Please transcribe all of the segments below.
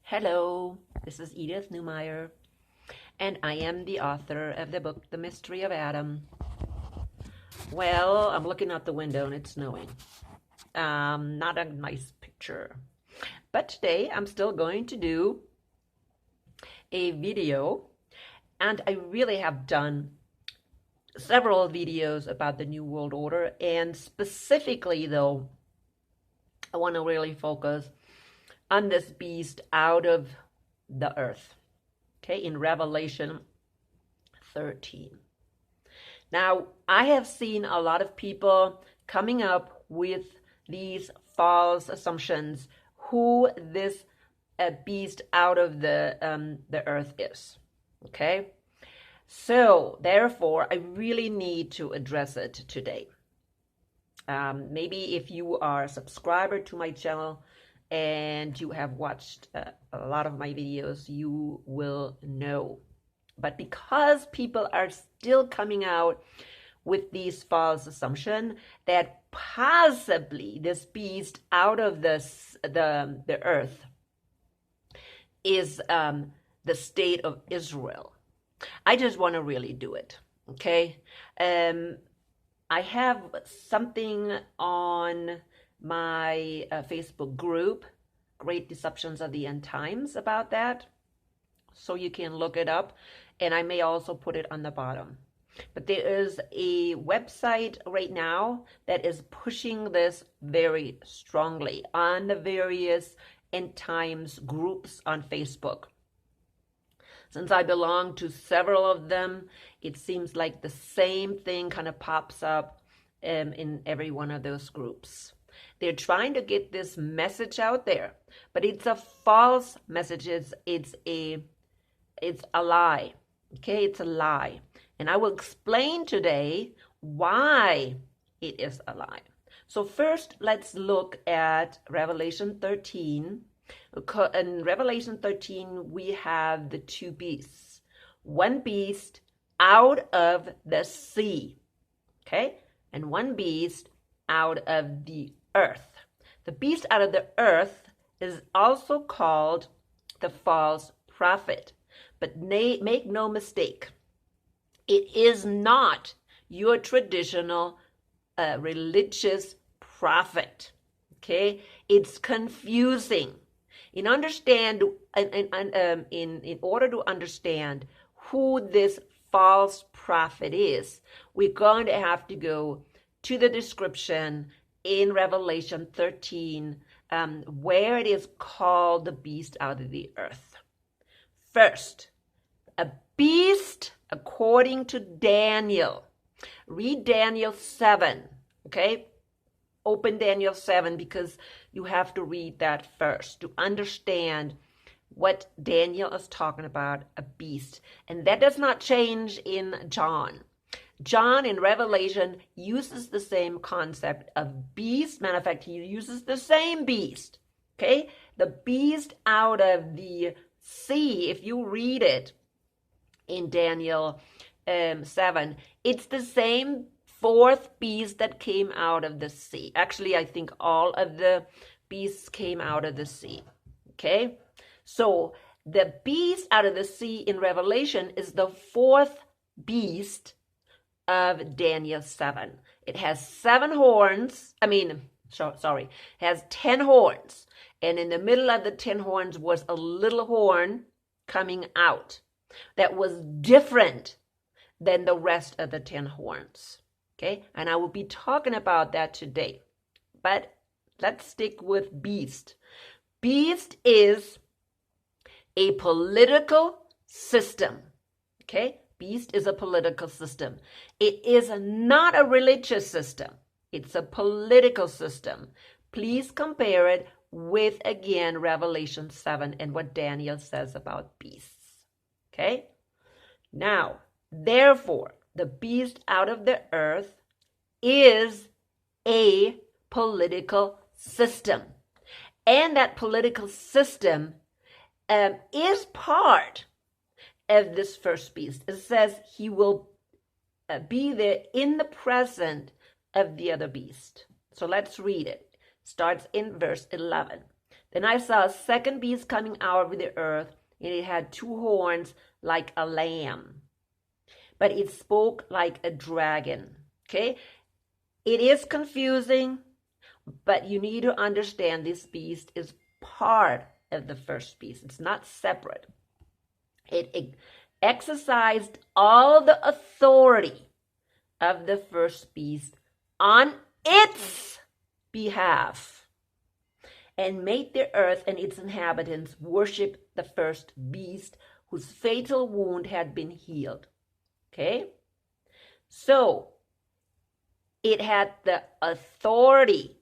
Hello, this is Edith Newmeyer, and I am the author of the book, The Mystery of Adam. Well, I'm looking out the window and it's snowing. Not a nice picture. But today I'm still going to do a video, and I really have done several videos about the New World Order, and specifically though, I want to really focus on this beast out of the earth, okay, in Revelation 13. Now, I have seen a lot of people coming up with these false assumptions who this beast out of the earth is, okay? So, therefore, I really need to address it today. Maybe if you are a subscriber to my channel, and you have watched a lot of my videos, you will know. But because people are still coming out with these false assumptions that possibly this beast out of the earth is the state of Israel, I just want to really do it, okay? I have something on my Facebook group, Great Deceptions of the End Times, about that. So you can look it up, and I may also put it on the bottom. But there is a website right now that is pushing this very strongly on the various End Times groups on Facebook. Since I belong to several of them, it seems like the same thing kind of pops up in every one of those groups. They're trying to get this message out there, but it's a false message. It's a lie. Okay, it's a lie. And I will explain today why it is a lie. So first, let's look at Revelation 13. In Revelation 13, we have the two beasts. One beast out of the sea, okay? And one beast out of the earth. The beast out of the earth is also called the false prophet. But make no mistake, it is not your traditional religious prophet. Okay? It's confusing. In order to understand who this false prophet is, we're going to have to go to the description in Revelation 13, where it is called the beast out of the earth. First, a beast according to Daniel. Read Daniel 7, okay? Open Daniel 7 because you have to read that first to understand what Daniel is talking about, a beast. And that does not change in John. John in Revelation uses the same concept of beast. Matter of fact, he uses the same beast. Okay? The beast out of the sea, if you read it in Daniel 7, it's the same fourth beast that came out of the sea. Actually, I think all of the beasts came out of the sea. Okay? So the beast out of the sea in Revelation is the fourth beast of Daniel 7. It has 7 horns. Has 10 horns. And in the middle of the 10 horns was a little horn coming out that was different than the rest of the 10 horns. Okay? And I will be talking about that today. But let's stick with beast. Beast is a political system. Okay? Beast is a political system. It is not a religious system. It's a political system. Please compare it with, again, Revelation 7 and what Daniel says about beasts. Okay? Now, therefore, the beast out of the earth is a political system. And that political system is part of this first beast. It says he will be there in the presence of the other beast. So let's read it. Starts in verse 11. Then I saw a second beast coming out of the earth, and it had two horns like a lamb, but it spoke like a dragon. Okay? It is confusing, but you need to understand this beast is part of the first beast. It's not separate. It exercised all the authority of the first beast on its behalf and made the earth and its inhabitants worship the first beast whose fatal wound had been healed. Okay? So, it had the authority.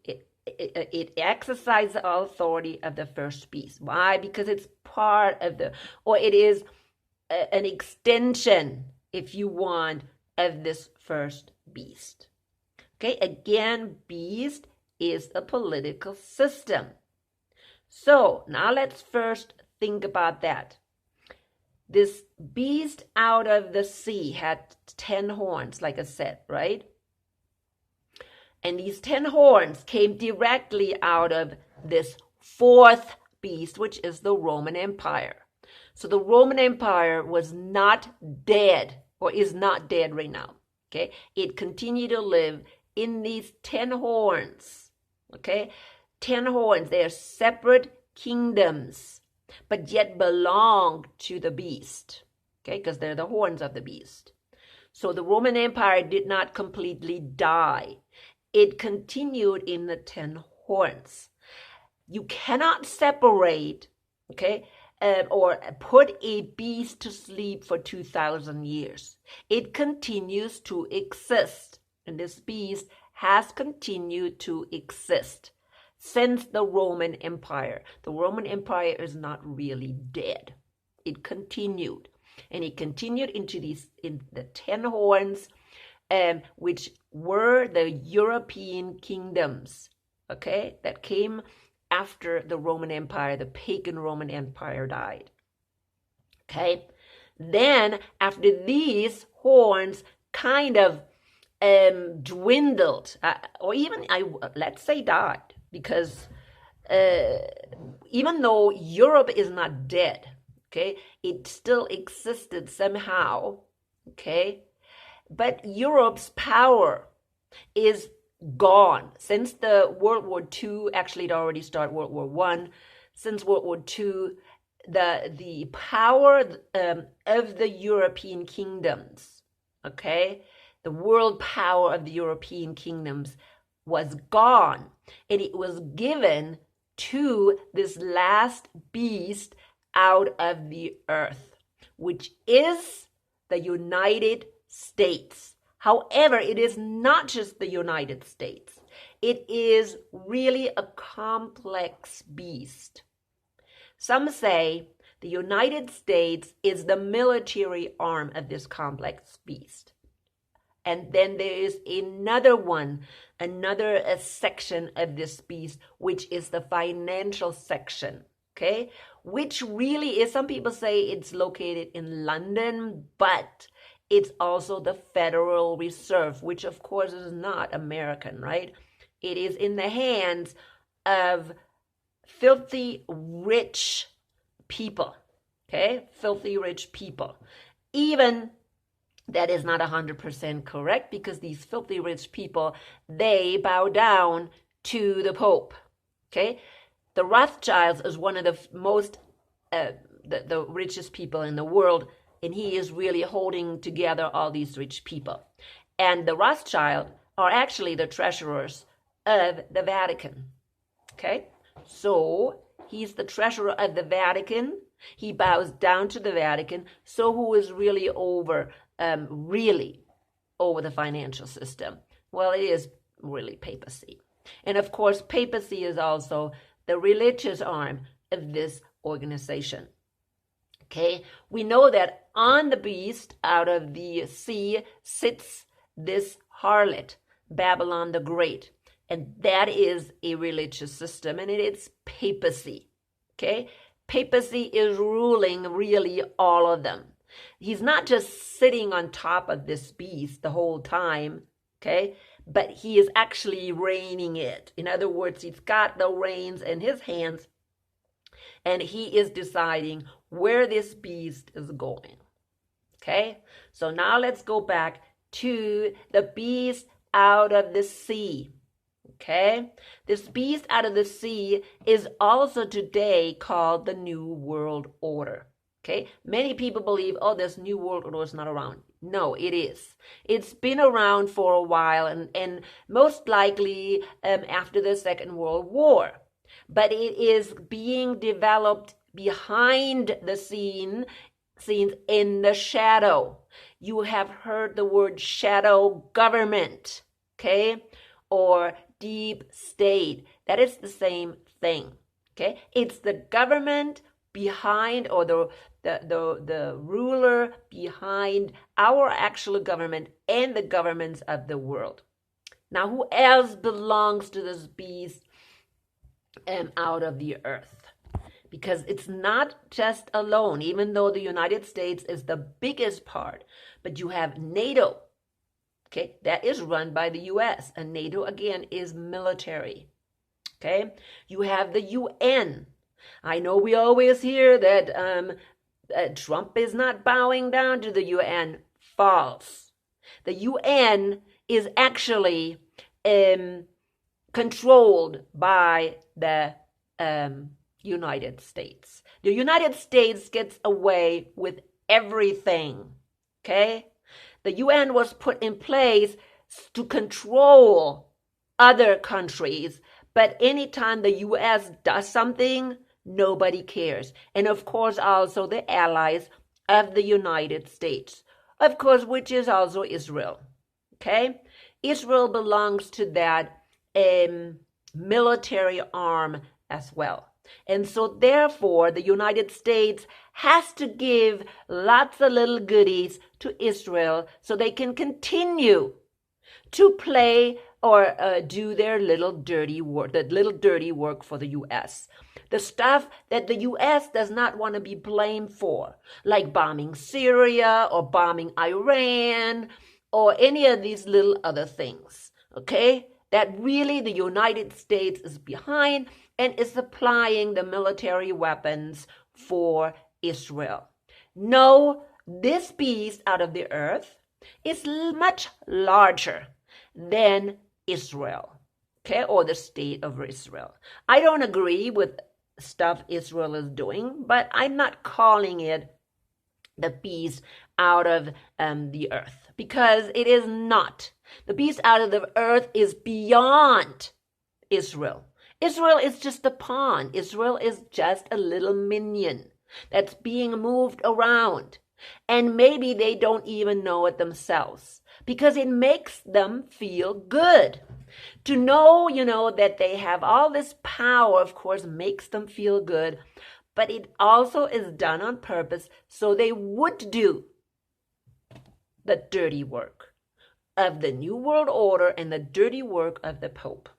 It exercised the authority of the first beast. Why? Because it's part of or it is an extension, if you want, of this first beast. Okay, again, beast is a political system. So now let's first think about that. This beast out of the sea had 10 horns, like I said, right? And these 10 horns came directly out of this fourth beast, which is the Roman Empire. So the Roman Empire was not dead, or is not dead right now. Okay? It continued to live in these 10 horns. Okay? 10 horns. They are separate kingdoms, but yet belong to the beast. Okay? Because they're the horns of the beast. So the Roman Empire did not completely die. It continued in the 10 horns. You cannot separate, okay, or put a beast to sleep for 2,000 years. It continues to exist, and this beast has continued to exist since the Roman Empire. The Roman Empire is not really dead. It continued, and it continued in the 10 horns, which were the European kingdoms, okay, that came after the Roman Empire, the pagan Roman Empire died. Okay, then after these horns kind of dwindled, or even let's say died, because even though Europe is not dead, okay, it still existed somehow, okay. But Europe's power is gone. Since the World War II, actually it already started World War I, since World War II, the power of the European kingdoms, okay, the world power of the European kingdoms was gone, and it was given to this last beast out of the earth, which is the United States. However, it is not just the United States. It is really a complex beast. Some say the United States is the military arm of this complex beast. And then there is another section of this beast, which is the financial section, okay? Which really is, some people say it's located in London, but it's also the Federal Reserve, which of course is not American, right? It is in the hands of filthy rich people, okay? Filthy rich people. Even that is not 100% correct, because these filthy rich people, they bow down to the Pope, okay? The Rothschilds is one of the most, the richest people in the world, and he is really holding together all these rich people. And the Rothschild are actually the treasurers of the Vatican. Okay? So he's the treasurer of the Vatican. He bows down to the Vatican. So who is really over the financial system? Well, it is really papacy. And of course, papacy is also the religious arm of this organization. Okay, we know that on the beast out of the sea sits this harlot, Babylon the Great, and that is a religious system, and it's papacy. Okay, papacy is ruling really all of them. He's not just sitting on top of this beast the whole time, okay, but he is actually reigning it. In other words, he's got the reins in his hands, and he is deciding where this beast is going. Okay, so now let's go back to the beast out of the sea. Okay, this beast out of the sea is also today called the New World Order. Okay, many people believe, oh, this New World Order is not around. No, it is. It's been around for a while, and most likely after the Second World War. But it is being developed behind the scenes in the shadow. You have heard the word shadow government, okay, or deep state. That is the same thing, okay? It's the government behind, or the ruler behind our actual government and the governments of the world. Now, who else belongs to this beast out of the earth? Because it's not just alone, even though the United States is the biggest part, but you have NATO, okay, that is run by the US, and NATO again is military, okay? You have the UN. I know we always hear that Trump is not bowing down to the UN. False. The UN is actually controlled by the United States. The United States gets away with everything, okay? The UN was put in place to control other countries, but anytime the US does something, nobody cares. And of course, also the allies of the United States, of course, which is also Israel, okay? Israel belongs to that military arm as well. And so therefore, the United States has to give lots of little goodies to Israel so they can continue to play or do their little dirty work, the little dirty work for the U.S. The stuff that the U.S. does not want to be blamed for, like bombing Syria or bombing Iran or any of these little other things, okay? That really the United States is behind and is supplying the military weapons for Israel. No, this beast out of the earth is much larger than Israel, okay, or the state of Israel. I don't agree with stuff Israel is doing, but I'm not calling it the beast out of the earth, because it is not. The beast out of the earth is beyond Israel. Israel is just a pawn. Israel is just a little minion that's being moved around. And maybe they don't even know it themselves, because it makes them feel good. To know, that they have all this power, of course, makes them feel good. But it also is done on purpose so they would do the dirty work of the New World Order and the dirty work of the Pope.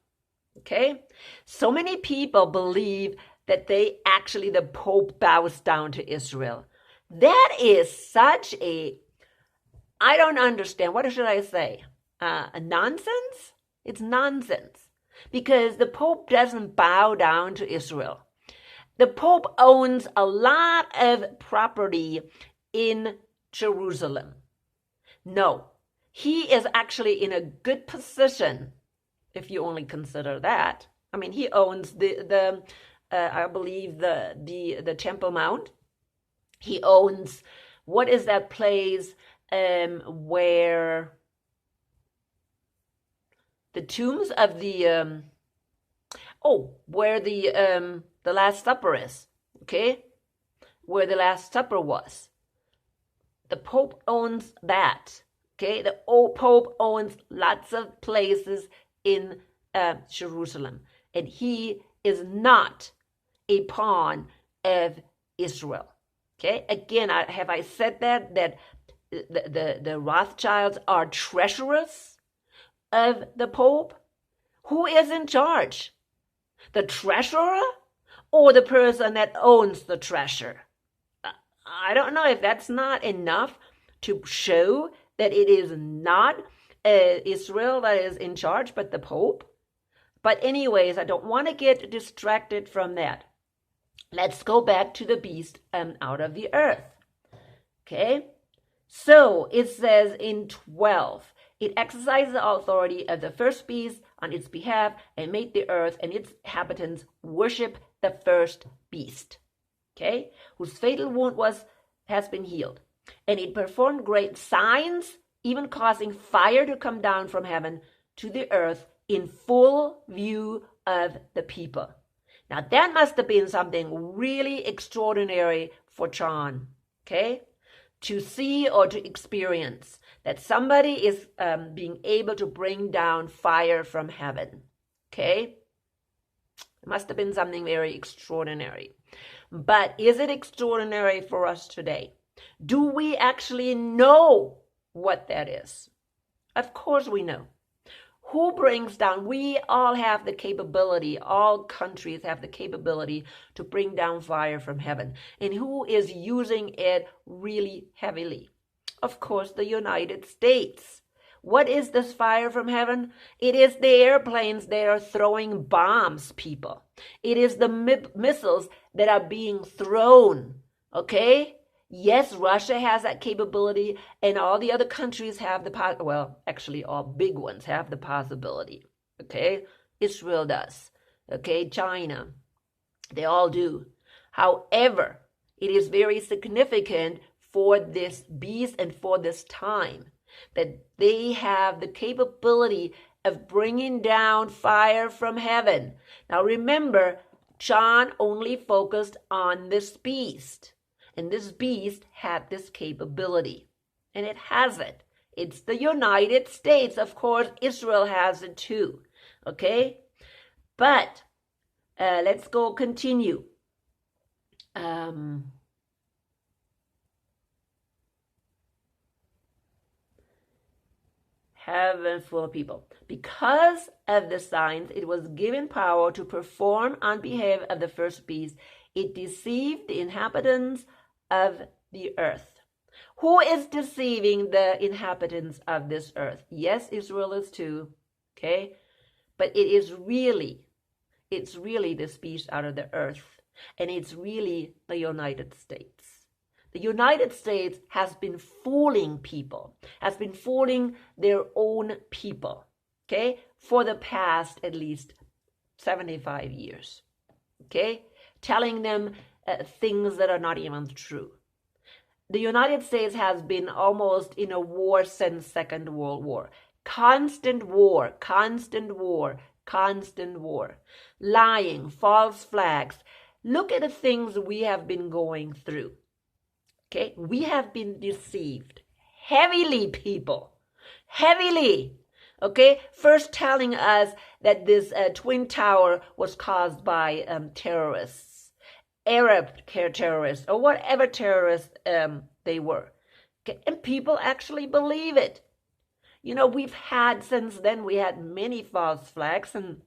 Okay? So many people believe that the Pope bows down to Israel. That is such I don't understand. What should I say? A nonsense? It's nonsense. Because the Pope doesn't bow down to Israel. The Pope owns a lot of property in Jerusalem. No, he is actually in a good position, if you only consider that. I mean, he owns I believe the Temple Mount. He owns, what is that place where the tombs of where the Last Supper is, okay? Where the Last Supper was. The Pope owns that, okay? The Pope owns lots of places in Jerusalem. And he is not a pawn of Israel, okay? Again, have I said that the Rothschilds are treasurers of the Pope? Who is in charge? The treasurer or the person that owns the treasure? I don't know if that's not enough to show that it is not Israel that is in charge, but the Pope. But anyways, I don't want to get distracted from that. let's go back to the beast out of the earth. Okay, so it says in 12, it exercised the authority of the first beast on its behalf and made the earth and its inhabitants worship the first beast, okay, whose fatal wound has been healed. And it performed great signs, even causing fire to come down from heaven to the earth in full view of the people. Now that must have been something really extraordinary for John, okay, to see or to experience that somebody is being able to bring down fire from heaven, okay? It must have been something very extraordinary. But is it extraordinary for us today? Do we actually know what that is? Of course we know. Who brings down? We all have the capability, all countries have the capability to bring down fire from heaven. And who is using it really heavily? Of course, the United States. What is this fire from heaven? It is the airplanes that are throwing bombs, people. It is the missiles that are being thrown, okay? Yes, Russia has that capability, and all the other countries have actually all big ones have the possibility, okay? Israel does, okay? China, they all do. However, it is very significant for this beast and for this time that they have the capability of bringing down fire from heaven. Now remember, John only focused on this beast. And this beast had this capability. And it has it. It's the United States. Of course, Israel has it too. Okay? But let's go continue. Heaven full of people. Because of the signs, it was given power to perform on behalf of the first beast. It deceived the inhabitants of the earth. Who is deceiving the inhabitants of this earth? Yes, Israel is too, okay? But it's really this beast out of the earth, and it's really the United States. The United States has been fooling people, has been fooling their own people, okay, for the past at least 75 years, okay, telling them things that are not even true. The United States has been almost in a war since Second World War. Constant war, constant war, constant war. Lying, false flags. Look at the things we have been going through. Okay, we have been deceived heavily, people, heavily. Okay, first telling us that this Twin Tower was caused by terrorists, Arab terrorists, or whatever terrorists they were. Okay, and people actually believe it. You know, since then we had many false flags, and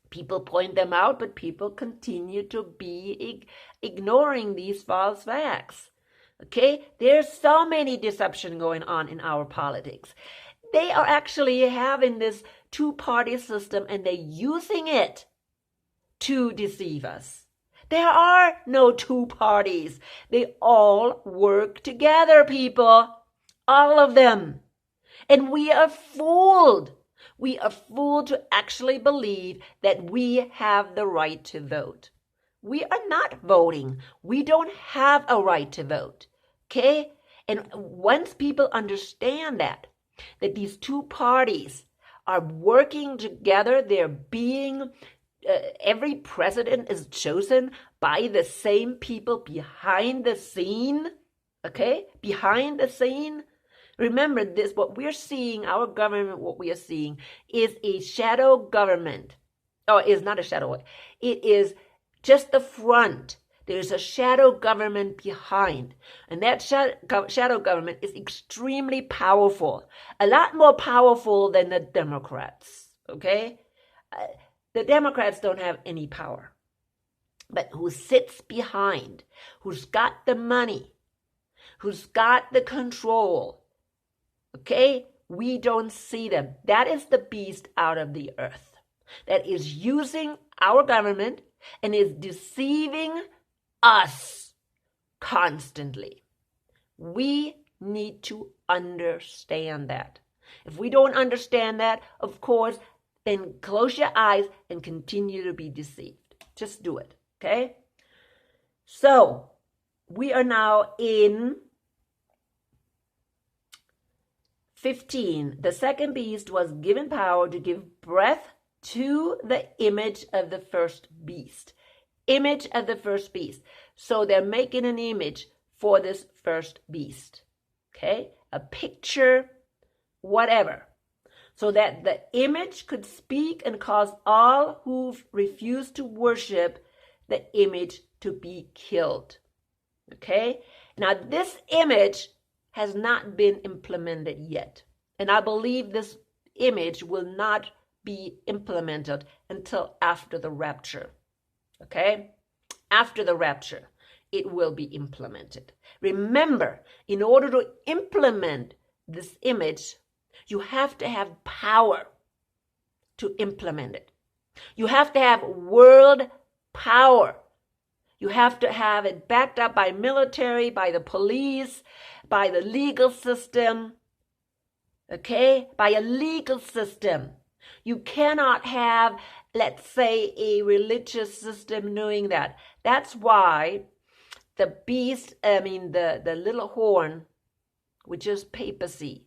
people point them out, but people continue to be ignoring these false flags. Okay, there's so many deception going on in our politics. They are actually having this two-party system, and they're using it to deceive us. There are no two parties. They all work together, people. All of them. And we are fooled. We are fooled to actually believe that we have the right to vote. We are not voting. We don't have a right to vote. Okay? And once people understand that these two parties are working together, they're being, every president is chosen by the same people behind the scene. Okay? Behind the scene. Remember this, what we're seeing, our government, what we are seeing is a shadow government. Oh, it's not a shadow. It is just the front. There's a shadow government behind. And that shadow government is extremely powerful. A lot more powerful than the Democrats. Okay? The Democrats don't have any power. But who sits behind, who's got the money, who's got the control, okay? We don't see them. That is the beast out of the earth that is using our government and is deceiving us constantly. We need to understand that. If we don't understand that, of course, then close your eyes and continue to be deceived. Just do it, okay? So, we are now in 15. The second beast was given power to give breath to the image of the first beast. Image of the first beast. So they're making an image for this first beast. Okay? A picture, whatever. So that the image could speak and cause all who refuse to worship the image to be killed. Okay? Now this image has not been implemented yet. And I believe this image will not be implemented until after the rapture. Okay? After the rapture, it will be implemented. Remember, in order to implement this image, you have to have power to implement it. You have to have world power. You have to have it backed up by military, by the police, by the legal system. Okay? By a legal system. You cannot have, let's say, a religious system doing that. That's why the beast, the little horn, which is papacy,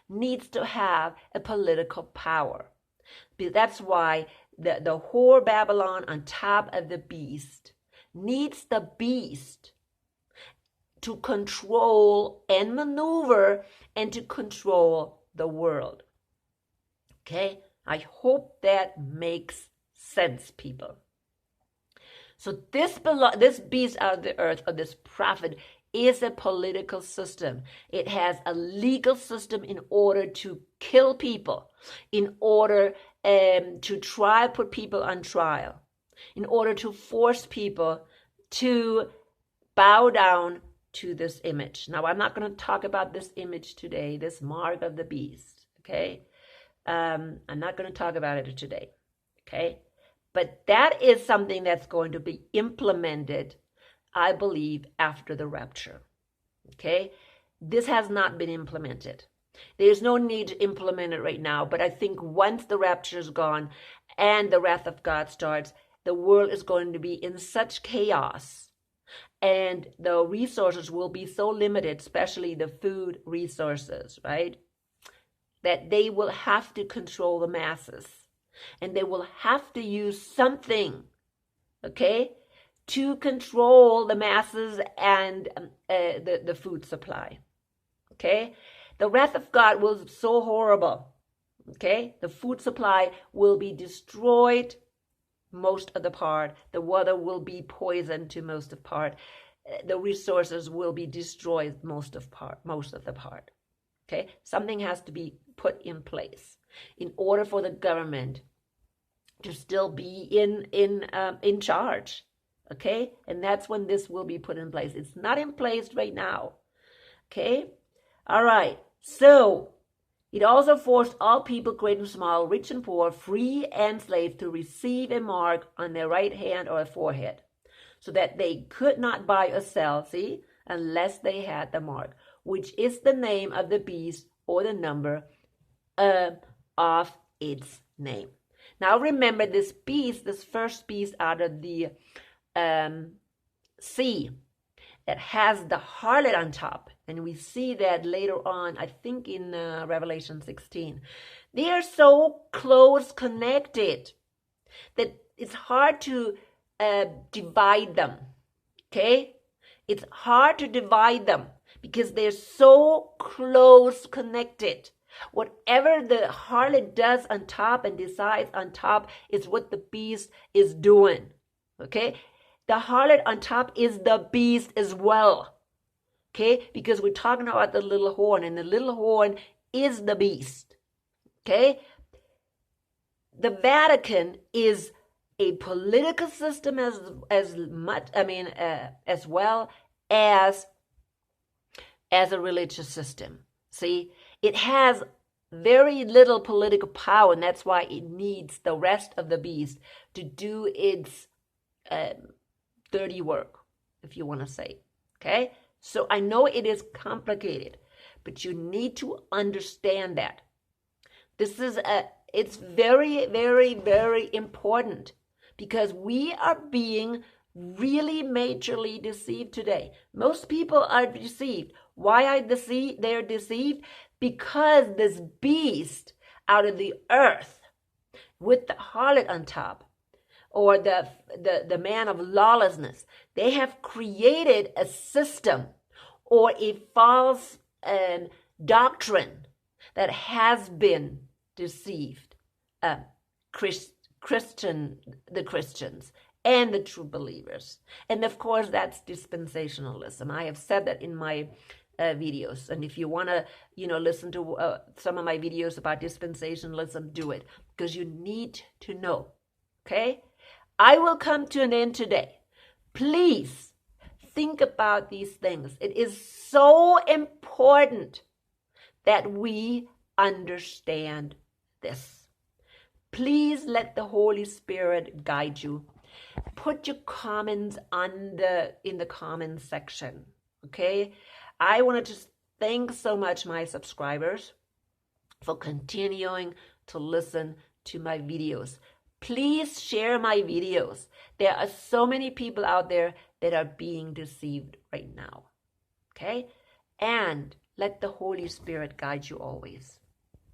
needs to have a political power. That's why the whore Babylon on top of the beast needs the beast to control and maneuver and to control the world. Okay? I hope that makes sense, people. So this beast out of the earth, or this prophet, is a political system. It has a legal system in order to kill people, in order to put people on trial, in order to force people to bow down to this image. Now, I'm not going to talk about this image today, this mark of the beast, okay? I'm not going to talk about it today, okay? But that is something that's going to be implemented, I believe, after the rapture, okay? This has not been implemented. There's no need to implement it right now, but I think once the rapture is gone and the wrath of God starts, the world is going to be in such chaos, and the resources will be so limited, especially the food resources, right? That they will have to control the masses, and they will have to use something, okay, to control the masses and the food supply, okay? The wrath of God was so horrible, okay? The food supply will be destroyed most of the part. The water will be poisoned to most of the part. The resources will be destroyed most of the part. Okay, something has to be put in place in order for the government to still be in charge. Okay, and that's when this will be put in place. It's not in place right now. Okay, all right. So it also forced all people, great and small, rich and poor, free and slave, to receive a mark on their right hand or forehead, so that they could not buy or sell, see, unless they had the mark, which is the name of the beast or the number of its name. Now remember, this beast, this first beast out of the sea, that has the harlot on top, and we see that later on, I think in Revelation 16. They are so close connected that it's hard to divide them, okay? It's hard to divide them because they're so close connected. Whatever the harlot does on top and decides on top is what the beast is doing, okay? The harlot on top is the beast as well, okay? Because we're talking about the little horn, and the little horn is the beast, okay? The Vatican is a political system as well as a religious system. See, it has very little political power, and that's why it needs the rest of the beast to do its dirty work. if you want to say. Okay? So I know it is complicated, but you need to understand that. It's very, very, very important because we are being really majorly deceived today. Most people are deceived. Why are they're deceived? Because this beast out of the earth with the harlot on top, or the man of lawlessness, they have created a system or a false doctrine that has been deceived the Christians and the true believers. And of course, that's dispensationalism. I have said that in my videos. And if you want to, listen to some of my videos about dispensationalism, do it, because you need to know. Okay? I will come to an end today. Please think about these things. It is so important that we understand this. Please let the Holy Spirit guide you. Put your comments in the comments section. Okay? I want to just thank so much my subscribers for continuing to listen to my videos. Please share my videos. There are so many people out there that are being deceived right now. Okay? And let the Holy Spirit guide you always.